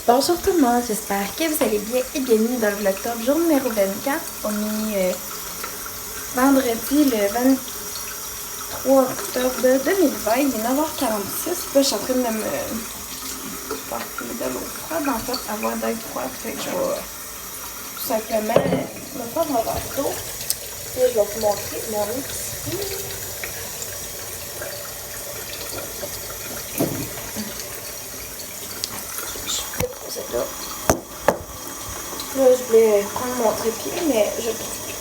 Bonjour tout le monde, j'espère que vous allez bien et bienvenue dans le vlog top jour numéro 24. On est vendredi le 23 octobre 2020, il est 9h46. Là, je suis en train de me faire de l'eau froide, en fait, avoir d'être froide. Fait que je vais tout simplement me faire mon verre d'eau. Et je vais vous montrer mon épicerie. Je suis prête pour ça là. Là, je voulais prendre mon trépied, mais je trouve plus.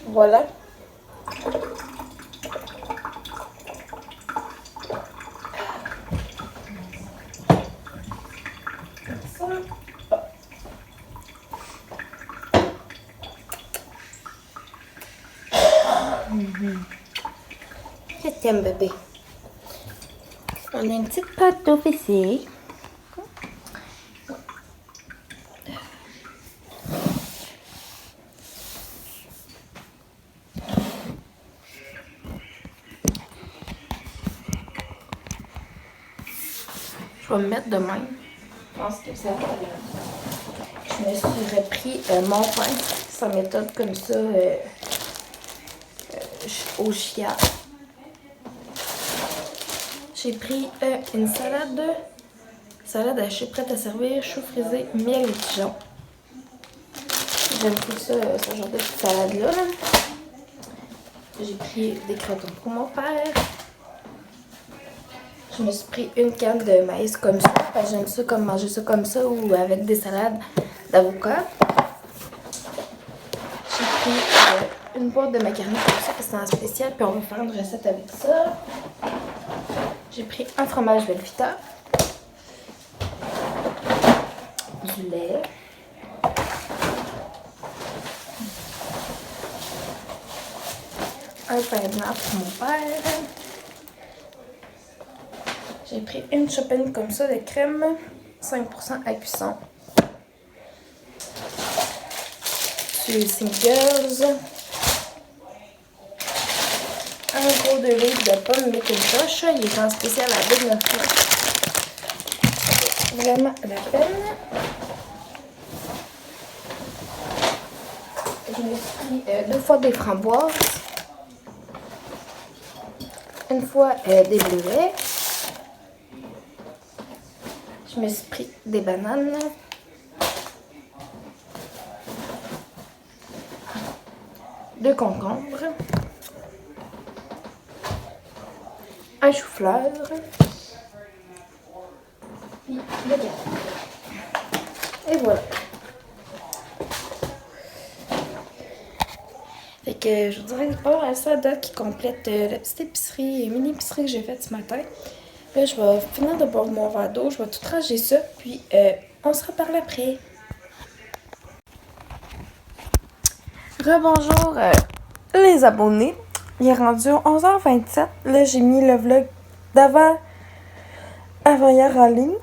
Voilà. Ça. Je t'aime, bébé. On a une petite pâte d'eau ici. Je vais me mettre de même. Je pense que ça va bien. Je me suis repris mon pain. Sa méthode comme ça au chia. J'ai pris une salade hachée prête à servir, choux frisés, miel et pigeons. J'aime tout ça, ce genre de petite salade-là. J'ai pris des crotons pour mon père. Je me suis pris une canne de maïs comme ça. J'aime ça comme manger ça comme ça ou avec des salades d'avocat. J'ai pris une boîte de macaroni comme ça parce que c'est en spécial. Puis on va faire une recette avec ça. J'ai pris un fromage Velveeta. Du lait. Un pain blanc pour mon père. J'ai pris une chopine comme ça de crème, 5% à cuisson. Du Singles. Un gros 2 litres de pommes Macintosh. Il est en spécial à 2,99. Vraiment la peine. Je me suis pris 2 fois des framboises. Une fois des bleuets. Je me suis pris des bananes. Deux concombres. Un chou-fleur. Puis le gâteau. Et voilà. Fait que je vous dirais que c'est pas mal ça à date qui complète la petite épicerie, mini épicerie que j'ai faite ce matin. Là, je vais finir de boire mon verre d'eau, je vais tout ranger ça, puis on se reparle après. Rebonjour les abonnés. Il est rendu 11h27. Là, j'ai mis le vlog avant-hier en ligne.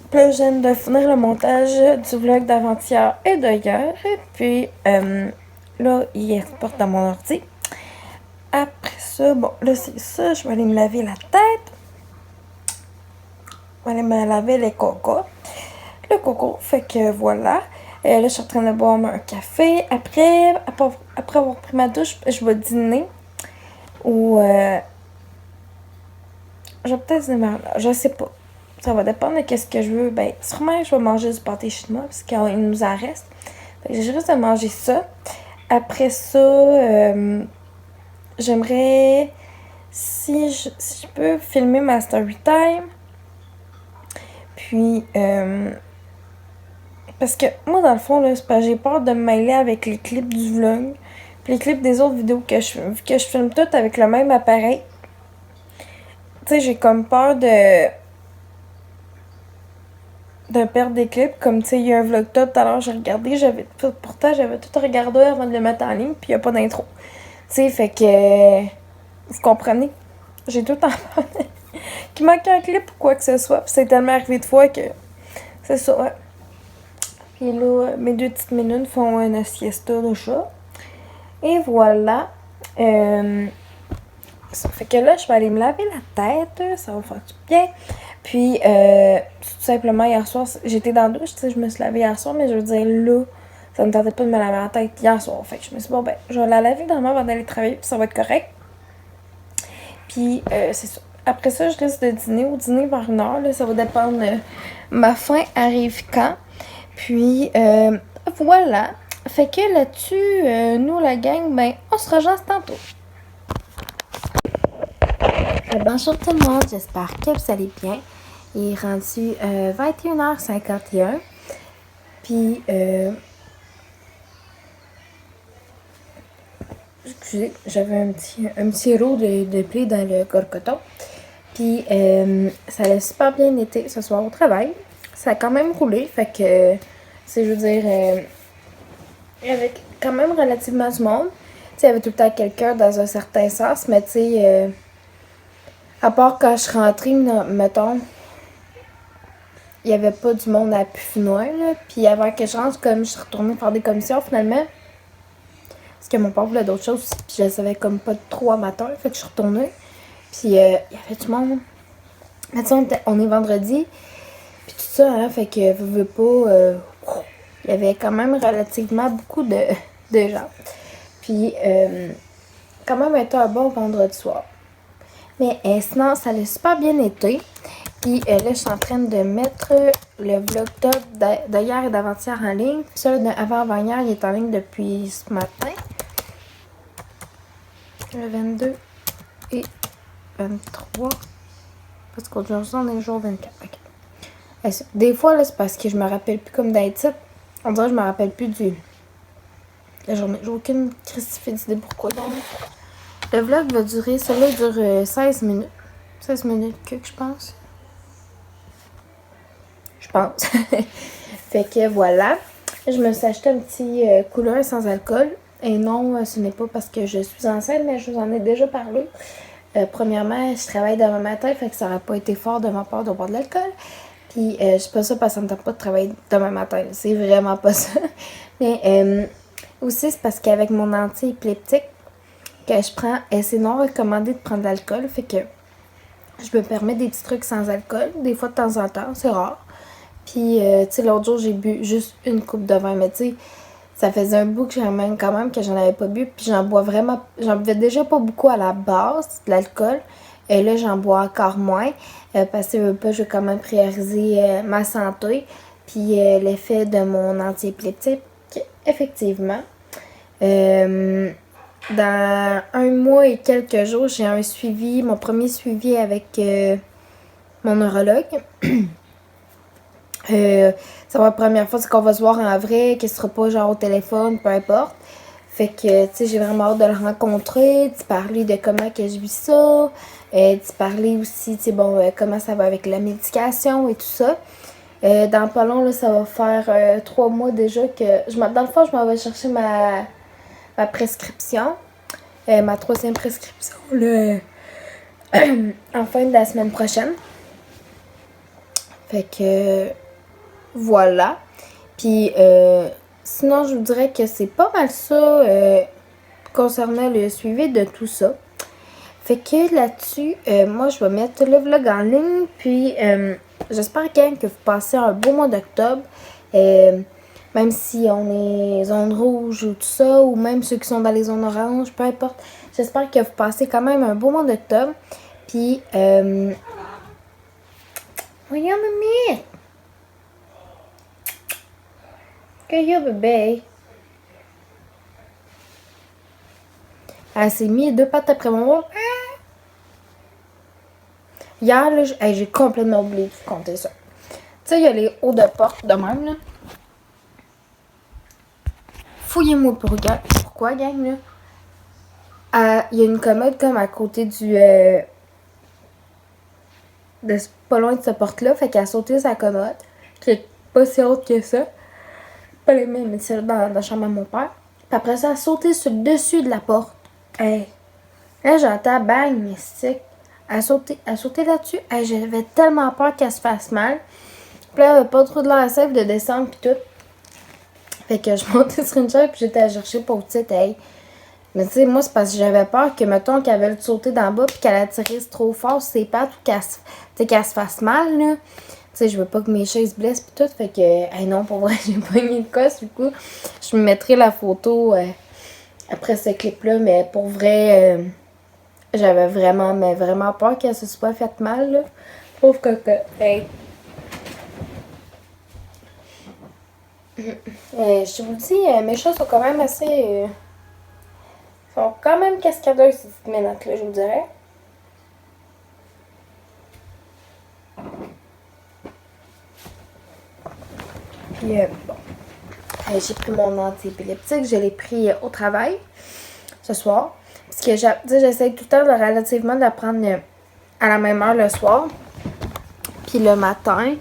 Puis là, je viens de finir le montage du vlog d'avant-hier et d'hier. Puis là, il exporte dans mon ordi. Après ça, bon, là, c'est ça. Je vais aller me laver la tête. Je vais aller me laver les cocos. Le coco, fait que voilà. Là, je suis en train de boire un café. Après avoir pris ma douche, je vais dîner. Ou je vais peut-être dîner, je sais pas. Ça va dépendre de qu'est-ce que je veux. Ben, sûrement, je vais manger du pâté chinois parce qu'il nous en reste. Fait que j'ai juste à manger ça. Après ça, j'aimerais, si je peux, filmer ma story time. Puis, parce que moi, dans le fond, là, c'est parce que j'ai peur de me mêler avec les clips du vlog. Puis les clips des autres vidéos que je filme toutes avec le même appareil. Tu sais, j'ai comme peur de perdre des clips. Comme, tu sais, il y a un vlog top tout à l'heure, j'ai regardé. Pourtant, j'avais tout regardé avant de le mettre en ligne. Puis il n'y a pas d'intro. Tu sais, fait que... vous comprenez? J'ai tout en qu'il manque un clip ou quoi que ce soit. Puis c'est tellement arrivé de fois que... c'est ça, ouais. Puis là, mes 2 petites minutes font une siesta de chat. Et voilà. Ça fait que là, je vais aller me laver la tête, ça va faire du bien. Puis, tout simplement, hier soir, j'étais dans la douche, tu sais, je me suis lavée hier soir, mais je veux dire, là, ça me tentait pas de me laver la tête hier soir. Fait que je me suis dit, bon, ben, je vais la laver normalement avant d'aller travailler, puis ça va être correct. Puis, c'est ça. Après ça, je risque de dîner. Au dîner vers 1h, là, ça va dépendre. Ma faim arrive quand. Puis, voilà. Fait que là-dessus, nous, la gang, ben, on se rejoint tantôt. Bonjour tout le monde, j'espère que vous allez bien. Il est rendu 21h51. Puis, excusez, j'avais un petit lot de blé dans le gorgoton. Puis, ça a super bien été ce soir au travail. Ça a quand même roulé, fait que, je veux dire, il y avait quand même relativement du monde. Tu sais, il y avait tout le temps quelqu'un dans un certain sens, mais tu sais, à part quand je suis rentrée, mettons, il n'y avait pas du monde à Puffinois, là. Puis avant que je rentre, comme je suis retournée faire des commissions, finalement, parce que mon père voulait d'autres choses, puis je le savais comme pas trop à matin, fait que je suis retournée. Puis il y avait du monde. Mais tu sais, on est vendredi, puis tout ça, hein, fait que veux pas, il y avait quand même relativement beaucoup de gens. Puis quand même été un bon vendredi soir. Mais sinon, ça a super bien été. Puis là, je suis en train de mettre le vlog top d'hier et d'avant-hier en ligne. Puis ça, avant-hier, il est en ligne depuis ce matin. Le 22 et 23. Parce qu'aujourd'hui, on est le jour 24. Okay. Des fois, là, c'est parce que je me rappelle plus comme d'habitude. On dirait que je me rappelle plus la journée. J'ai aucune idée pourquoi. Donc, le vlog va durer, celui-là dure 16 minutes. 16 minutes que je pense. Je pense. Fait que voilà. Je me suis acheté un petit couleur sans alcool. Et non, ce n'est pas parce que je suis enceinte, mais je vous en ai déjà parlé. Premièrement, je travaille demain matin, fait que ça n'aurait pas été fort de ma part de boire de l'alcool. Puis, je suis pas ça parce que ça me tente pas de travailler demain matin. C'est vraiment pas ça. Mais aussi, c'est parce qu'avec mon anti-épileptique que je prends, c'est non recommandé de prendre de l'alcool. Fait que je me permets des petits trucs sans alcool. Des fois, de temps en temps, c'est rare. Puis, tu sais, l'autre jour, j'ai bu juste une coupe de vin. Mais tu sais, ça faisait un bout que quand même que j'en avais pas bu. Puis j'en buvais déjà pas beaucoup à la base de l'alcool. Et là, j'en bois encore moins. Parce que je veux quand même prioriser ma santé. Puis l'effet de mon anti-épileptique, effectivement. Dans 1 mois et quelques jours, j'ai mon premier suivi avec mon neurologue. Ça va être la première fois qu'on va se voir en vrai, qu'il sera pas genre au téléphone, peu importe. Fait que, tu sais, j'ai vraiment hâte de le rencontrer, de parler de comment que je vis ça, de parler aussi, tu sais, bon, comment ça va avec la médication et tout ça. Dans pas long, là, ça va faire 3 mois déjà que... Dans le fond, je m'en vais chercher ma prescription, ma 3e prescription, là, en fin de la semaine prochaine. Fait que... Voilà. Puis, sinon, je vous dirais que c'est pas mal ça concernant le suivi de tout ça. Fait que là-dessus, moi, je vais mettre le vlog en ligne. Puis, j'espère quand même que vous passez un beau mois d'octobre. Même si on est zone rouge ou tout ça, ou même ceux qui sont dans les zones oranges, peu importe. J'espère que vous passez quand même un beau mois d'octobre. Puis, voyons, mamie! Que y a, bébé? Elle s'est mis 2 pattes après mon bras. Hier, là, j'ai complètement oublié de compter ça. Tu sais, il y a les hauts de porte de même, là. Fouillez-moi pourquoi, gang, là. Il y a une commode comme à côté du... pas loin de cette porte-là. Fait qu'elle a sauté sa commode, qui est pas si haute que ça. Pas les mêmes, mais c'est dans la chambre à mon père. Puis après ça, elle a sauté sur le dessus de la porte. Hey. Là, j'entends bang, mystique. Elle a sauté là-dessus. Hey, j'avais tellement peur qu'elle se fasse mal. Puis là, elle avait pas trop de l'air safe de descendre pis tout. Fait que je montais sur une chaise pis j'étais à chercher pour petite. Hey. Mais tu sais, moi, c'est parce que j'avais peur que, mettons, qu'elle veuille sauter d'en bas puis qu'elle atterrisse trop fort sur ses pattes ou qu'elle se fasse mal, là. Tu sais, je veux pas que mes chats se blessent pis tout. Fait que, hey, non, pour vrai, j'ai pogné le cosse. Du coup, je me mettrai la photo après ce clip-là. Mais pour vrai, j'avais vraiment, mais vraiment peur qu'elle se soit faite mal, là. Pauvre cocotte. Hey. Je vous dis, mes chats sont quand même assez... sont quand même cascadeurs ces petites minutes-là, je vous dirais. Puis, bon. J'ai pris mon anti-épileptique. Je l'ai pris au travail ce soir. Parce que j'essaie tout le temps relativement de la prendre à la même heure le soir. Puis le matin.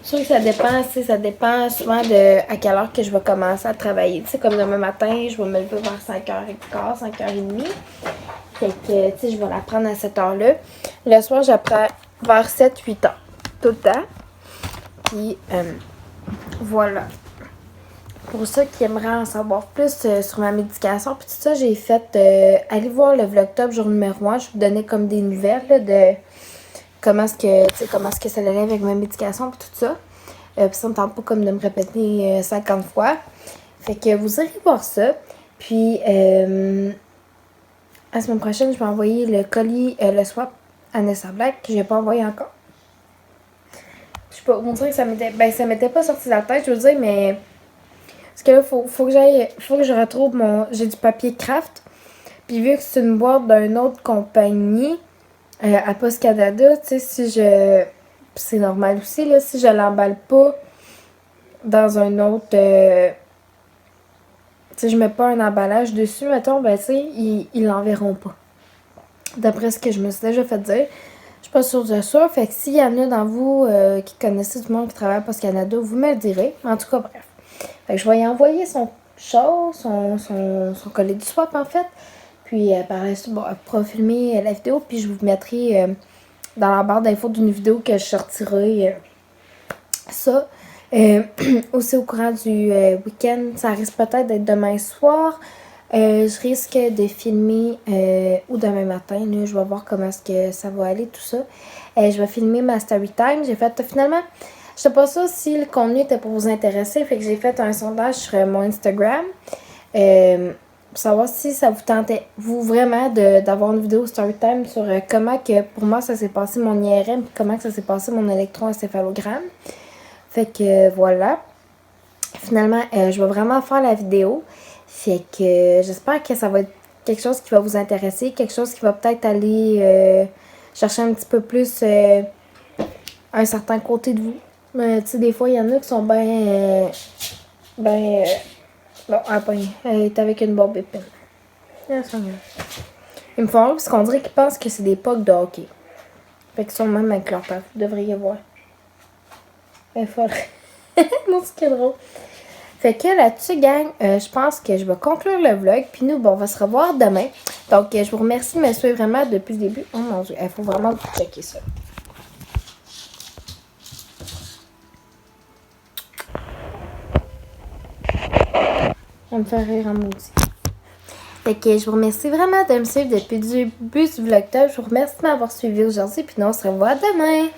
Je sûr que ça dépend souvent de à quelle heure que je vais commencer à travailler. Tu sais, comme demain matin, je vais me lever vers 5h15, 5h30. Fait que, tu sais, je vais la prendre à cette heure-là. Le soir, j'apprends vers 7-8 heures. Tout le temps. Puis, voilà. Pour ceux qui aimeraient en savoir plus sur ma médication, puis tout ça, j'ai fait aller voir le Vlogtop jour numéro 1. Je vous donnais comme des nouvelles là, de comment est-ce que ça allait avec ma médication puis tout ça. Puis ça me tente pas comme de me répéter 50 fois. Fait que vous irez voir ça. Puis la semaine prochaine, je vais envoyer le colis, le swap à Nessa Black que j'ai pas envoyé encore. Je sais pas, on dirait que ça m'était pas sorti de la tête, je veux dire, mais parce que là, faut que je retrouve j'ai du papier craft. Puis vu que c'est une boîte d'une autre compagnie, à Post Canada, tu sais, si je... c'est normal aussi, là, si je l'emballe pas dans un autre... tu sais, je mets pas un emballage dessus, mettons, ben, tu sais, ils l'enverront pas. D'après ce que je me suis déjà fait dire. Je suis pas sûre de ça. Fait que s'il y en a dans vous qui connaissez du monde qui travaille à Post Canada, vous me le direz. En tout cas, bref. Fait que je vais y envoyer son colis du swap, en fait. Puis par la suite, bon, elle pourra filmer la vidéo, puis je vous mettrai dans la barre d'infos d'une vidéo que je sortirai ça. Aussi au courant du week-end, ça risque peut-être d'être demain soir. Je risque de filmer ou demain matin. Là, je vais voir comment est-ce que ça va aller, tout ça. Je vais filmer ma story time. J'ai fait finalement, je sais pas ça si le contenu était pour vous intéresser. Fait que j'ai fait un sondage sur mon Instagram. Pour savoir si ça vous tentait, vous, vraiment, d'avoir une vidéo storytime sur comment que, pour moi, ça s'est passé mon IRM, puis comment que ça s'est passé mon électroencéphalogramme. Fait que, voilà. Finalement, je vais vraiment faire la vidéo. Fait que, j'espère que ça va être quelque chose qui va vous intéresser, quelque chose qui va peut-être aller chercher un petit peu plus un certain côté de vous. Tu sais, des fois, il y en a qui sont bien... bon, elle est avec une bombe épine. Ils me font rire parce qu'on dirait qu'ils pensent que c'est des pucks de hockey. Fait qu'ils sont même avec leur père. Vous devriez voir. Il faudrait. Non, c'est qui est drôle. Fait que là-dessus, gang, je pense que je vais conclure le vlog. Puis nous, bon, on va se revoir demain. Donc, je vous remercie de me suivre vraiment depuis le début. Oh mon Dieu, il faut vraiment checker ça. Ça me fait rire en maudit. Fait que je vous remercie vraiment de me suivre depuis le début du vlog top. Je vous remercie de m'avoir suivi aujourd'hui. Puis nous, on se revoit demain.